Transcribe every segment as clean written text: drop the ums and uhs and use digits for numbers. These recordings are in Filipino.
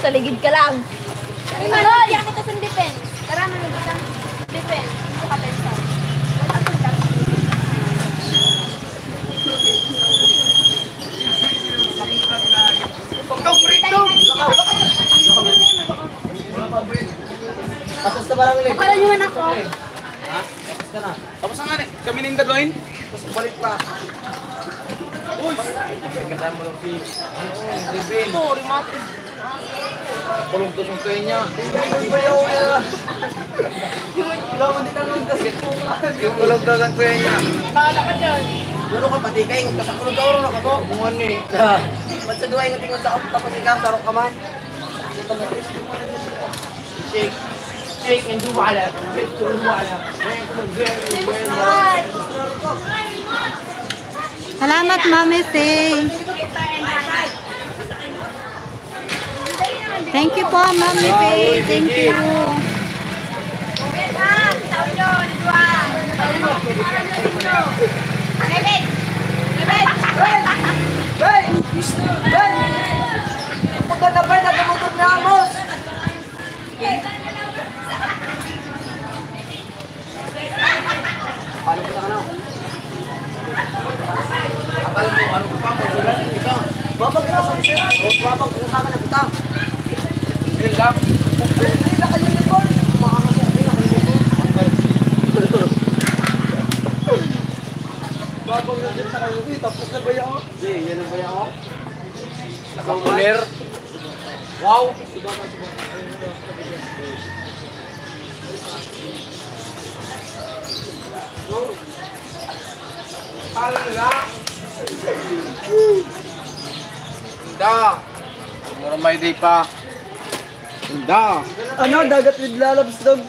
Sa ligid ka lang. Yan kita sa defense. Tara, manod ka defense. Ito ka pensa. Pasas na parang ulit. Akala nyo man ako. Ha? Pasas ka na. Tapos na nga eh. Kami nang dadloin. Tapos balik pa. Uy! Kasama mo lang si... Ribin. Ito, remate. Kulong to sung niya. Yung bayaw niya. Wala man din ang kasi. Yung kulong to sung niya. Bahala ka dyan. Lalo ka pati kayo. Kasakulong ka oras ako. Bungan ni. Ba't sa duwa yung tingin sa ako tapos ikaw sarok ka man? Shake. Shake and do wala. Shake to do wala. Salamat, Mami Faye. Thank you po, Mami Faye. Thank you. Hey! Hey! Pagkatapay na tumutog na amos! Paano ko na ka na? Akala mo, ano ko pa? Ikaw, babag na sa isa. O, babag kung saan ka na kita. Ayun lang. Ay, naka-uniform. Makakasya. Ay, naka-uniform. Babag na din sa kayo. Tapos na ba yan? Hindi, yan ang ba yan? Nakapulir. Wow! Hala! Ganda! Mura may day pa. Ganda! Ano, dagat with lalabs dog.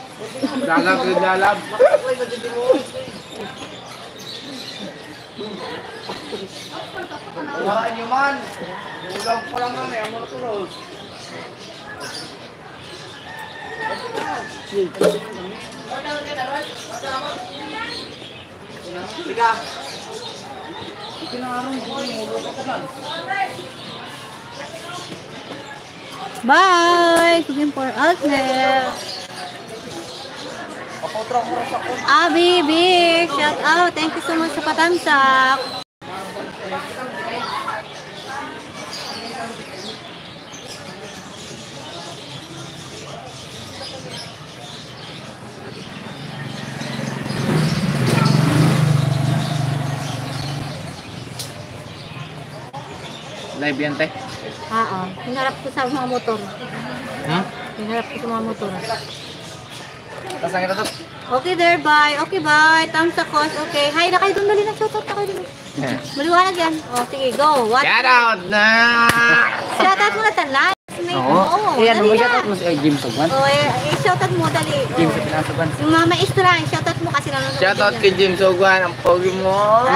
Lalab, lalab. Waraan nyo man. Ulang pa lang namin. Ang mga tulog. Liga. Bye! Cooking for Altner. Abi, big shout out. Thank you so much sa patamsak. Live yan, te. Oo. Hinarap ko sa mga motor. Ha? Hinarap ko sa mga motor. Tapos ang ito to. Okay there, bye. Okay, bye. Thumbs up, course. Okay. Hi na kayo doon. Dali na. Shoutout na kayo doon. Maliwanag yan. O, sige, go. What? Shout out na! Shoutout mo na sa live. Oo. Kaya Dali ano ba na. shoutout mo si Jim Sugman? O, shoutout mo. Dali. Jim sa Pinasugan. Yung mga maestra, shoutout mo kasi nanonood. Shoutout kay Jim Sugman. Ang pogi mo.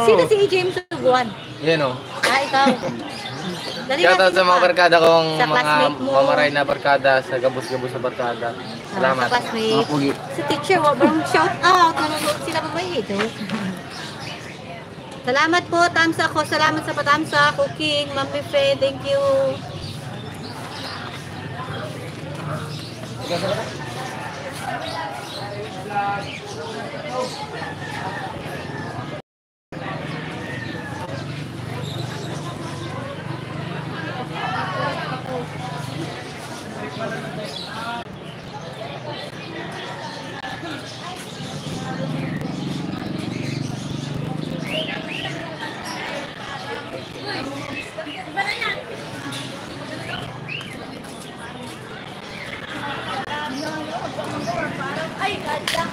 Sino si James Suguan? Yan o. Ah, ikaw. Dali na, Shoutout sa sino mga pa? barkada kong Sa mga classmate mo. mamaray na barkada sa gabos-gabos na barkada. Salamat. Sa classmate. Mga pogi. Sa teacher, walang shout out. Nanonood sila pa ba ito? Salamat po, Tamsa ko. Salamat sa patamsa. Cooking, Mami Faye. Thank you. Ay, ganda.